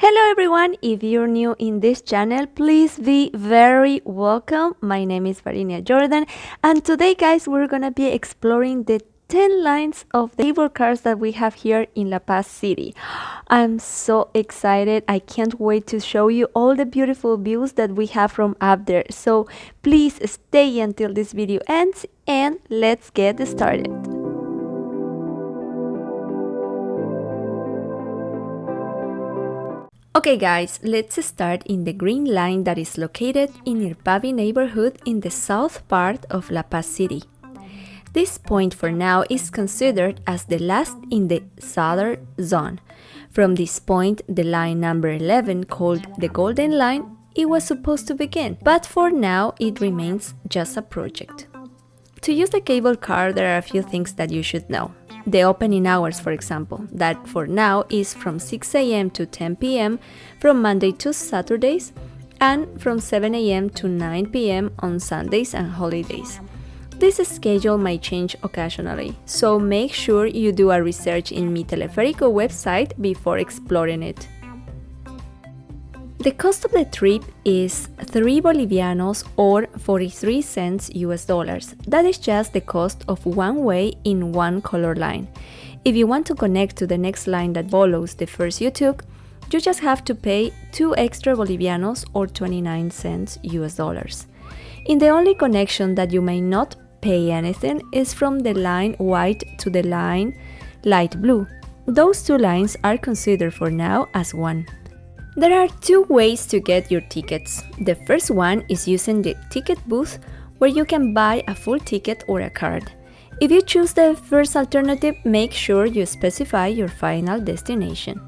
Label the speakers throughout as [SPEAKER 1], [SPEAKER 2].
[SPEAKER 1] Hello everyone, if you're new in this channel, please be very welcome. My name is Varinia Jordan, and today guys we're gonna be exploring the 10 lines of the cable cars that we have here in La Paz City. I'm so excited. I can't wait to show you all the beautiful views that we have from up there. So please stay until this video ends and let's get started. Okay guys, let's start in the green line that is located in Irpavi neighborhood in the south part of La Paz City. This point for now is considered as the last in the southern zone. From this point, the line number 11, called the Golden Line, it was supposed to begin, but for now it remains just a project. To use the cable car, there are a few things that you should know. The opening hours, for example, that for now is from 6 a.m. to 10 p.m. from Monday to Saturdays and from 7 a.m. to 9 p.m. on Sundays and holidays. This schedule might change occasionally, so make sure you do a research in Mi Teleférico website before exploring it. The cost of the trip is 3 bolivianos or 43 cents US dollars. That is just the cost of one way in one color line. If you want to connect to the next line that follows the first you took, you just have to pay 2 extra bolivianos or 29 cents US dollars. In the only connection that you may not pay anything is from the line white to the line light blue. Those two lines are considered for now as one. There are two ways to get your tickets. The first one is using the ticket booth where you can buy a full ticket or a card. If you choose the first alternative, make sure you specify your final destination.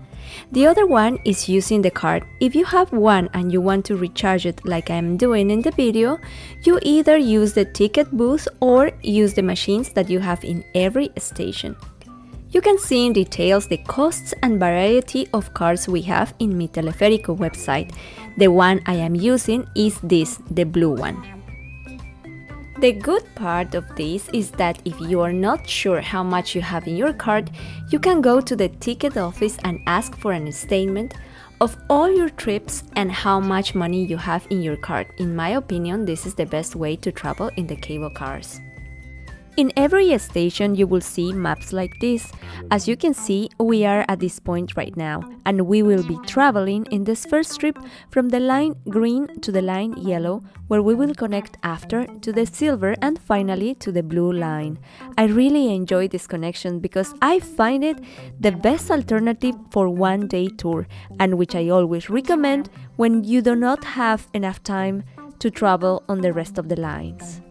[SPEAKER 1] The other one is using the card. If you have one and you want to recharge it like I am doing in the video, you either use the ticket booth or use the machines that you have in every station. You can see in details the costs and variety of cards we have in Mi Teleférico website. The one I am using is this, the blue one. The good part of this is that if you are not sure how much you have in your card, you can go to the ticket office and ask for a statement of all your trips and how much money you have in your card. In my opinion, this is the best way to travel in the cable cars. In every station you will see maps like this. As you can see, we are at this point right now, and we will be traveling in this first trip from the line green to the line yellow, where we will connect after to the silver and finally to the blue line. I really enjoy this connection because I find it the best alternative for one-day tour, and which I always recommend when you do not have enough time to travel on the rest of the lines.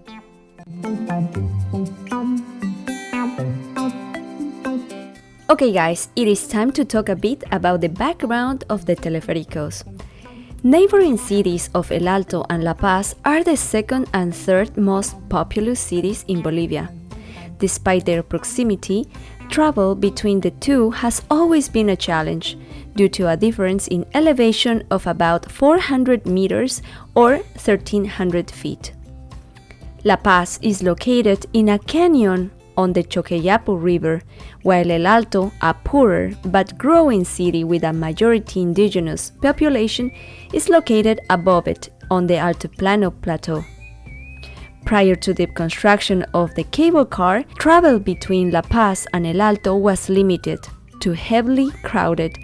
[SPEAKER 1] Okay guys, it is time to talk a bit about the background of the Teleféricos. Neighboring cities of El Alto and La Paz are the second and third most populous cities in Bolivia. Despite their proximity, travel between the two has always been a challenge due to a difference in elevation of about 400 meters or 1,300 feet. La Paz is located in a canyon on the Choqueyapo River, while El Alto, a poorer but growing city with a majority indigenous population, is located above it on the Altiplano Plateau. Prior to the construction of the cable car, travel between La Paz and El Alto was limited to heavily crowded,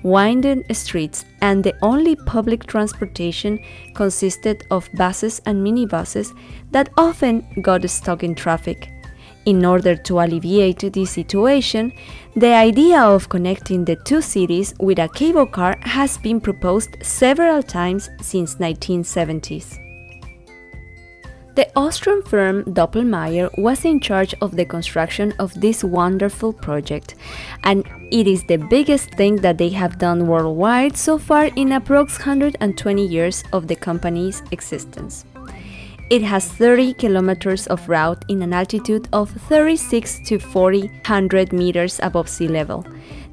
[SPEAKER 1] winding streets, and the only public transportation consisted of buses and minibuses that often got stuck in traffic. In order to alleviate this situation, the idea of connecting the two cities with a cable car has been proposed several times since 1970s. The Austrian firm Doppelmayr was in charge of the construction of this wonderful project, and it is the biggest thing that they have done worldwide so far in approx 120 years of the company's existence. It has 30 kilometers of route in an altitude of 36 to 400 meters above sea level.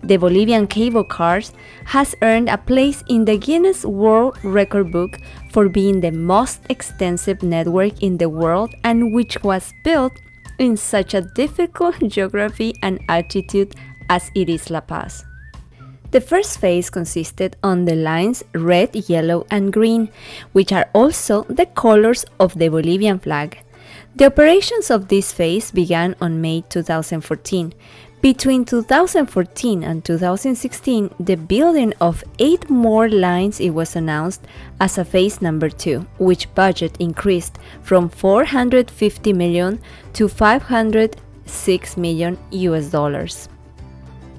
[SPEAKER 1] The Bolivian cable cars has earned a place in the Guinness World Record Book for being the most extensive network in the world and which was built in such a difficult geography and altitude as it is La Paz. The first phase consisted on the lines red, yellow, and green, which are also the colors of the Bolivian flag. The operations of this phase began on May 2014. Between 2014 and 2016, the building of 8 more lines it was announced as a phase number 2, which budget increased from 450 million to 506 million US dollars.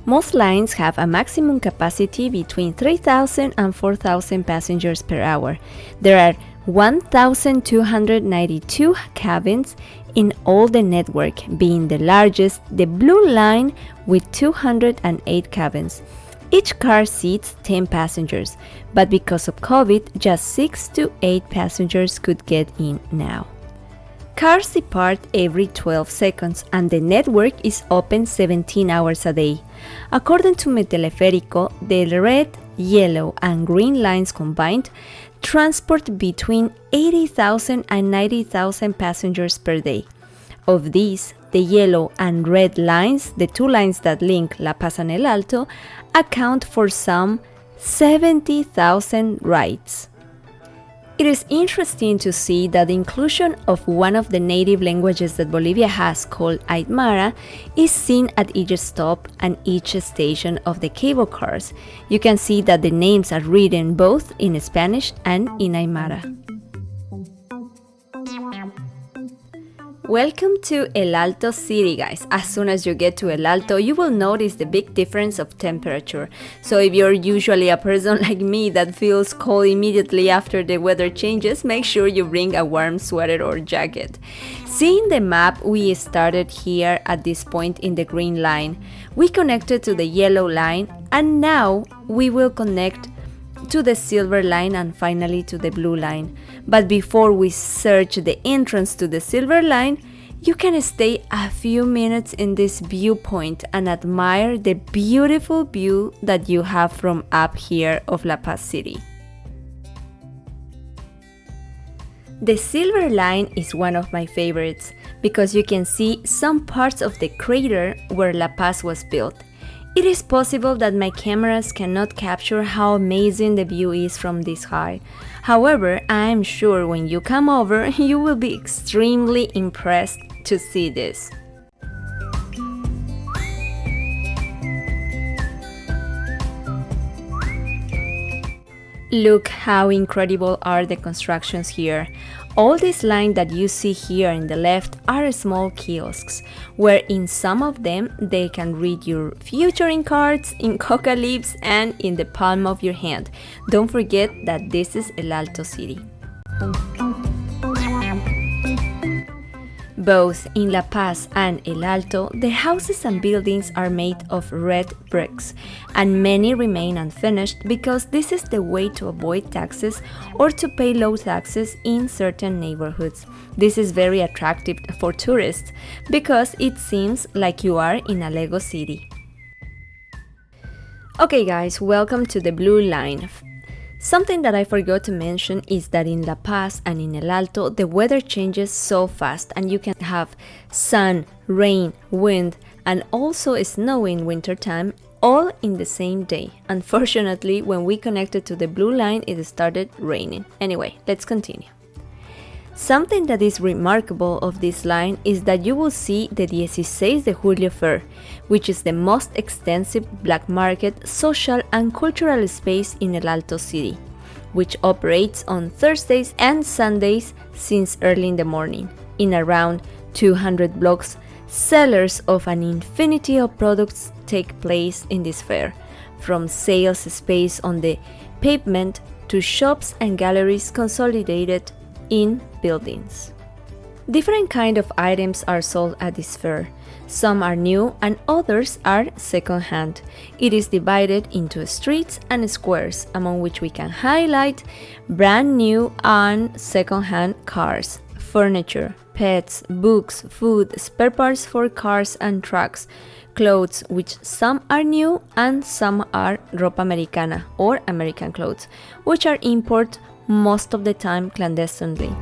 [SPEAKER 1] Most lines have a maximum capacity between 3,000 and 4,000 passengers per hour. There are 1,292 cabins in all the network, being the largest the Blue Line with 208 cabins. Each car seats 10 passengers, but because of COVID, just 6 to 8 passengers could get in now. Cars depart every 12 seconds and the network is open 17 hours a day. According to Meteleférico, the red, yellow, and green lines combined transport between 80,000 and 90,000 passengers per day. Of these, the yellow and red lines, the 2 lines that link La Paz and El Alto, account for some 70,000 rides. It is interesting to see that the inclusion of one of the native languages that Bolivia has, called Aymara, is seen at each stop and each station of the cable cars. You can see that the names are written both in Spanish and in Aymara. Welcome to El Alto City, guys. As soon as you get to El Alto, you will notice the big difference of temperature. So if you're usually a person like me that feels cold immediately after the weather changes, make sure you bring a warm sweater or jacket. Seeing the map, we started here at this point in the green line. We connected to the yellow line, and now we will connect to the silver line and finally to the blue line. But before we search the entrance to the silver line, you can stay a few minutes in this viewpoint and admire the beautiful view that you have from up here of La Paz City. The silver line is one of my favorites because you can see some parts of the crater where La Paz was built. It is possible that my cameras cannot capture how amazing the view is from this high. However, I am sure when you come over, you will be extremely impressed to see this. Look how incredible are the constructions here. All these lines that you see here in the left are small kiosks, where in some of them they can read your future in cards, in coca leaves, and in the palm of your hand. Don't forget that this is El Alto City. Both in La Paz and El Alto, the houses and buildings are made of red bricks, and many remain unfinished because this is the way to avoid taxes or to pay low taxes in certain neighborhoods. This is very attractive for tourists because it seems like you are in a Lego city. Okay guys, welcome to the blue line. Something that I forgot to mention is that in La Paz and in El Alto, the weather changes so fast and you can have sun, rain, wind, and also snow in wintertime, all in the same day. Unfortunately, when we connected to the blue line, it started raining. Anyway, let's continue. Something that is remarkable of this line is that you will see the 16 de Julio Fair, which is the most extensive black market, social and cultural space in El Alto City, which operates on Thursdays and Sundays since early in the morning. In around 200 blocks, sellers of an infinity of products take place in this fair, from sales space on the pavement to shops and galleries consolidated in buildings. Different kind of items are sold at this fair. Some are new and others are second-hand. It is divided into streets and squares, among which we can highlight brand new and second-hand cars, furniture, pets, books, food, spare parts for cars and trucks, clothes, which some are new and some are ropa americana or American clothes, which are imported most of the time clandestinely.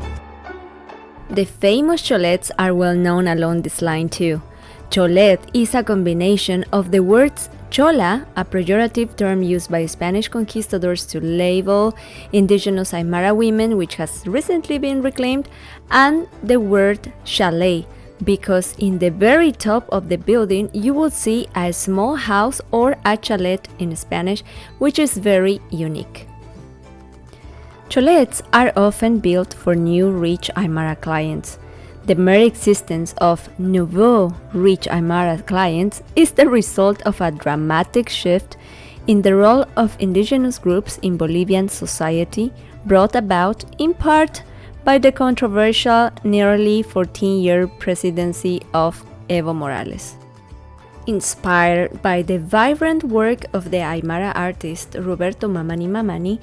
[SPEAKER 1] The famous cholets are well known along this line too. Cholet is a combination of the words chola, a pejorative term used by Spanish conquistadors to label indigenous Aymara women, which has recently been reclaimed, and the word chalet, because in the very top of the building you will see a small house, or a chalet in Spanish, which is very unique. Cholets are often built for new rich Aymara clients. The mere existence of nouveau rich Aymara clients is the result of a dramatic shift in the role of indigenous groups in Bolivian society, brought about in part by the controversial nearly 14-year presidency of Evo Morales. Inspired by the vibrant work of the Aymara artist Roberto Mamani Mamani,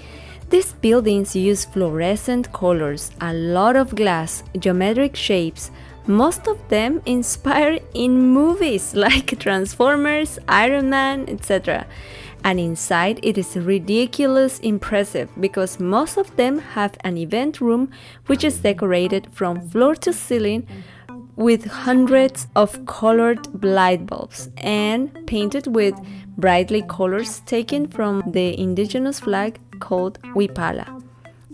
[SPEAKER 1] these buildings use fluorescent colors, a lot of glass, geometric shapes, most of them inspired in movies like Transformers, Iron Man, etc. And inside it is ridiculously impressive because most of them have an event room which is decorated from floor to ceiling with hundreds of colored light bulbs and painted with brightly colors taken from the indigenous flag called Huipala.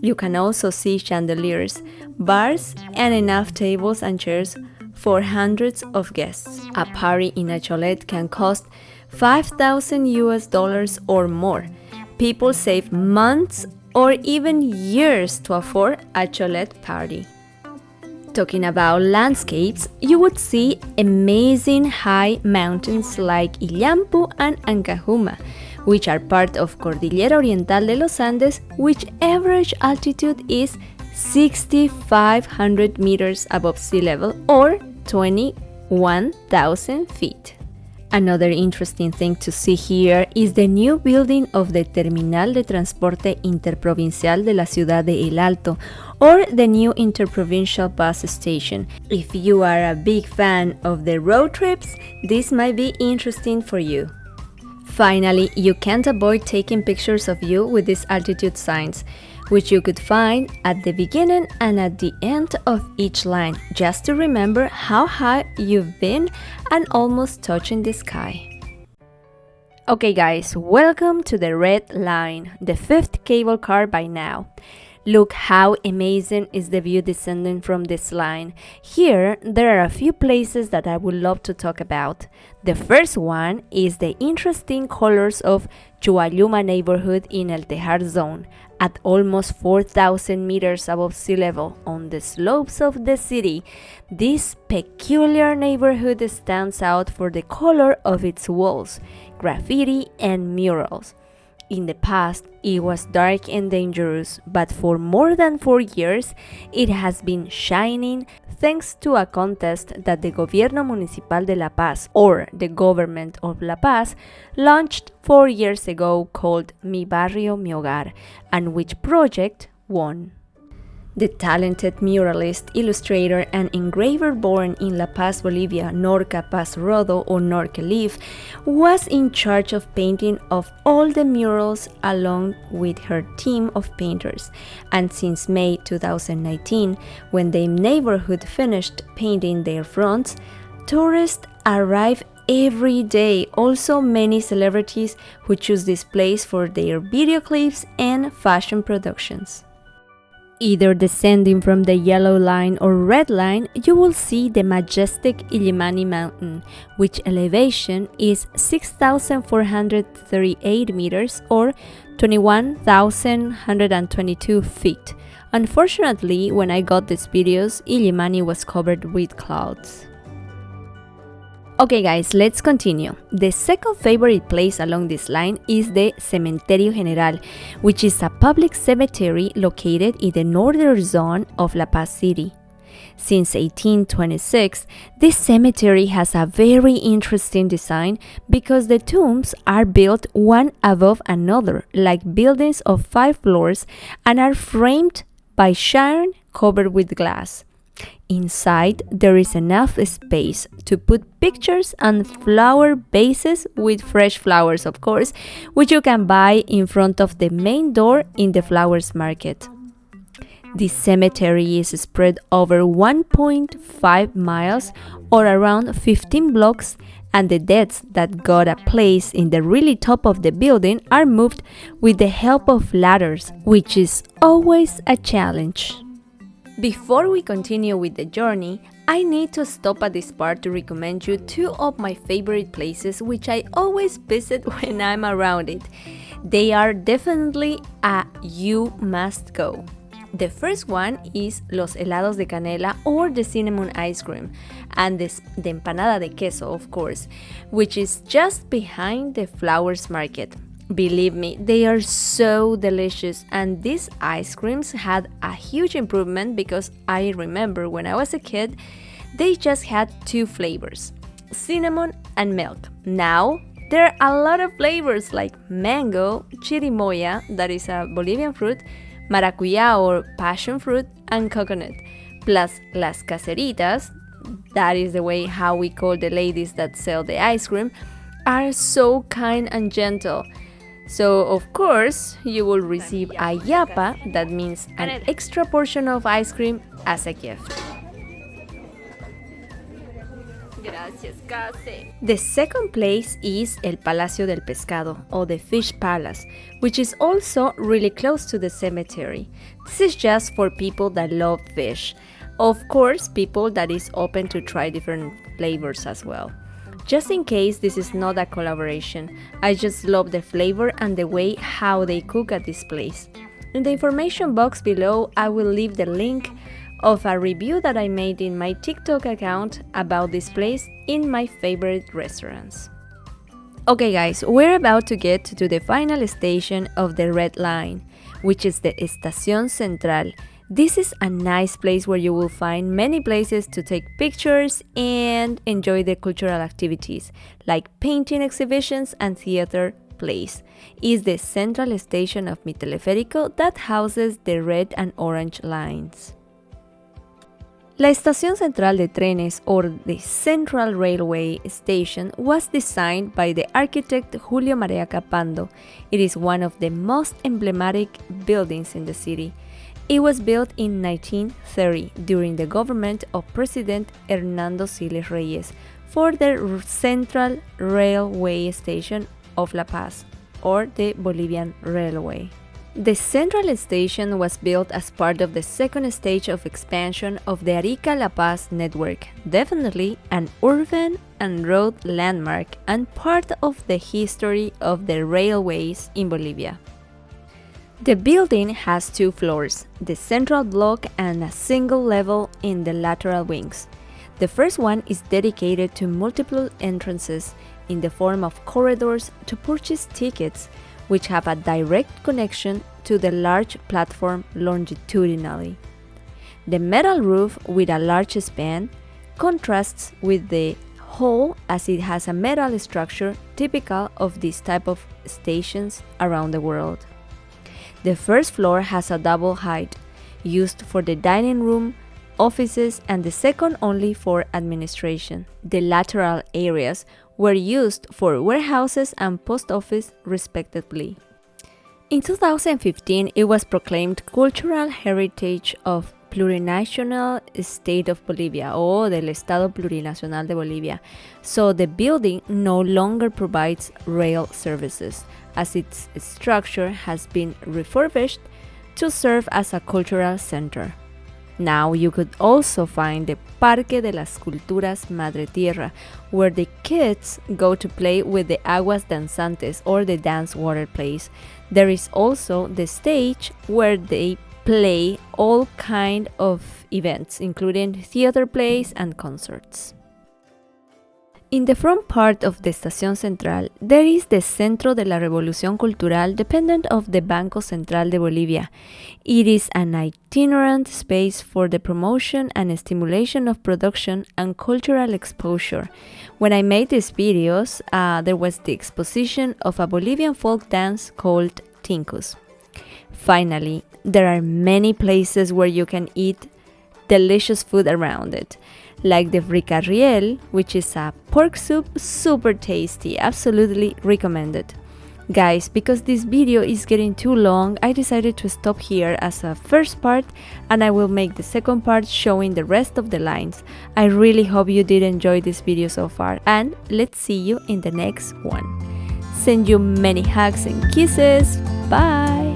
[SPEAKER 1] You can also see chandeliers, bars, and enough tables and chairs for hundreds of guests. A party in a cholet can cost $5,000 or more. People save months or even years to afford a cholet party. Talking about landscapes, you would see amazing high mountains like Illampu and Ancajuma, which are part of Cordillera Oriental de los Andes, which average altitude is 6,500 meters above sea level, or 21,000 feet. Another interesting thing to see here is the new building of the Terminal de Transporte Interprovincial de la Ciudad de El Alto, or the new interprovincial bus station. If you are a big fan of the road trips, this might be interesting for you. Finally, you can't avoid taking pictures of you with these altitude signs, which you could find at the beginning and at the end of each line, just to remember how high you've been and almost touching the sky. Okay guys, welcome to the Red Line, the fifth cable car by now. Look how amazing is the view descending from this line. Here, there are a few places that I would love to talk about. The first one is the interesting colors of Chuayuma neighborhood in El Tejar zone. At almost 4,000 meters above sea level on the slopes of the city, this peculiar neighborhood stands out for the color of its walls, graffiti, and murals. In the past, it was dark and dangerous, but for more than 4 years, it has been shining thanks to a contest that the Gobierno Municipal de La Paz, or the Government of La Paz, launched 4 years ago called Mi Barrio, Mi Hogar, and which project won. The talented muralist, illustrator, and engraver born in La Paz, Bolivia, Norca Paz Rodo, or Norca Leaf, was in charge of painting of all the murals along with her team of painters. And since May 2019, when the neighborhood finished painting their fronts, tourists arrive every day. Also, many celebrities who choose this place for their video clips and fashion productions. Either descending from the yellow line or red line, you will see the majestic Illimani Mountain, which elevation is 6,438 meters or 21,122 feet. Unfortunately, when I got these videos, Illimani was covered with clouds. Okay guys, let's continue. The second favorite place along this line is the Cementerio General, which is a public cemetery located in the northern zone of La Paz City. Since 1826, this cemetery has a very interesting design because the tombs are built one above another, like buildings of 5 floors, and are framed by iron covered with glass. Inside, there is enough space to put pictures and flower vases with fresh flowers, of course, which you can buy in front of the main door in the flowers market. The cemetery is spread over 1.5 miles or around 15 blocks, and the deaths that got a place in the really top of the building are moved with the help of ladders, which is always a challenge. Before we continue with the journey, I need to stop at this part to recommend you two of my favorite places which I always visit when I'm around it. They are definitely a you must go. The first one is Los Helados de Canela, or the cinnamon ice cream, and the empanada de queso, of course, which is just behind the flowers market. Believe me, they are so delicious, and these ice creams had a huge improvement because I remember when I was a kid, they just had two flavors, cinnamon and milk. Now, there are a lot of flavors like mango, chirimoya, that is a Bolivian fruit, maracuya or passion fruit, and coconut, plus las caseritas, that is the way how we call the ladies that sell the ice cream, are so kind and gentle. So of course, you will receive a yapa, that means an extra portion of ice cream, as a gift. The second place is El Palacio del Pescado, or the Fish Palace, which is also really close to the cemetery. This is just for people that love fish. Of course, people that is open to try different flavors as well. Just in case this is not a collaboration, I just love the flavor and the way how they cook at this place. In the information box below, I will leave the link of a review that I made in my TikTok account about this place in my favorite restaurants. Okay guys, we're about to get to the final station of the Red Line, which is the Estación Central. This is a nice place where you will find many places to take pictures and enjoy the cultural activities, like painting exhibitions and theater plays. It's the central station of Mi Teleférico that houses the red and orange lines. La Estación Central de Trenes, or the Central Railway Station, was designed by the architect Julio Marea Capando. It is one of the most emblematic buildings in the city. It was built in 1930 during the government of President Hernando Siles Reyes for the Central Railway Station of La Paz, or the Bolivian Railway. The central station was built as part of the second stage of expansion of the Arica-La Paz network, definitely an urban and road landmark and part of the history of the railways in Bolivia. The building has two floors, the central block and a single level in the lateral wings. The first one is dedicated to multiple entrances in the form of corridors to purchase tickets, which have a direct connection to the large platform longitudinally. The metal roof with a large span contrasts with the hall as it has a metal structure typical of this type of stations around the world. The first floor has a double height, used for the dining room, offices, and the second only for administration. The lateral areas were used for warehouses and post office respectively. In 2015, it was proclaimed Cultural Heritage of Plurinational State of Bolivia, or del Estado Plurinacional de Bolivia, so the building no longer provides rail services, as its structure has been refurbished to serve as a cultural center. Now you could also find the Parque de las Culturas Madre Tierra, where the kids go to play with the aguas danzantes, or the dance water plays. There is also the stage where they play all kind of events, including theater plays and concerts. In the front part of the Estación Central, there is the Centro de la Revolución Cultural, dependent of the Banco Central de Bolivia. It is an itinerant space for the promotion and stimulation of production and cultural exposure. When I made these videos, there was the exposition of a Bolivian folk dance called Tincus. Finally, there are many places where you can eat delicious food around it, like the fricarriel, which is a pork soup, super tasty, absolutely recommended. Guys, because this video is getting too long, I decided to stop here as a first part, and I will make the second part showing the rest of the lines. I really hope you did enjoy this video so far, and let's see you in the next one. Send you many hugs and kisses. Bye!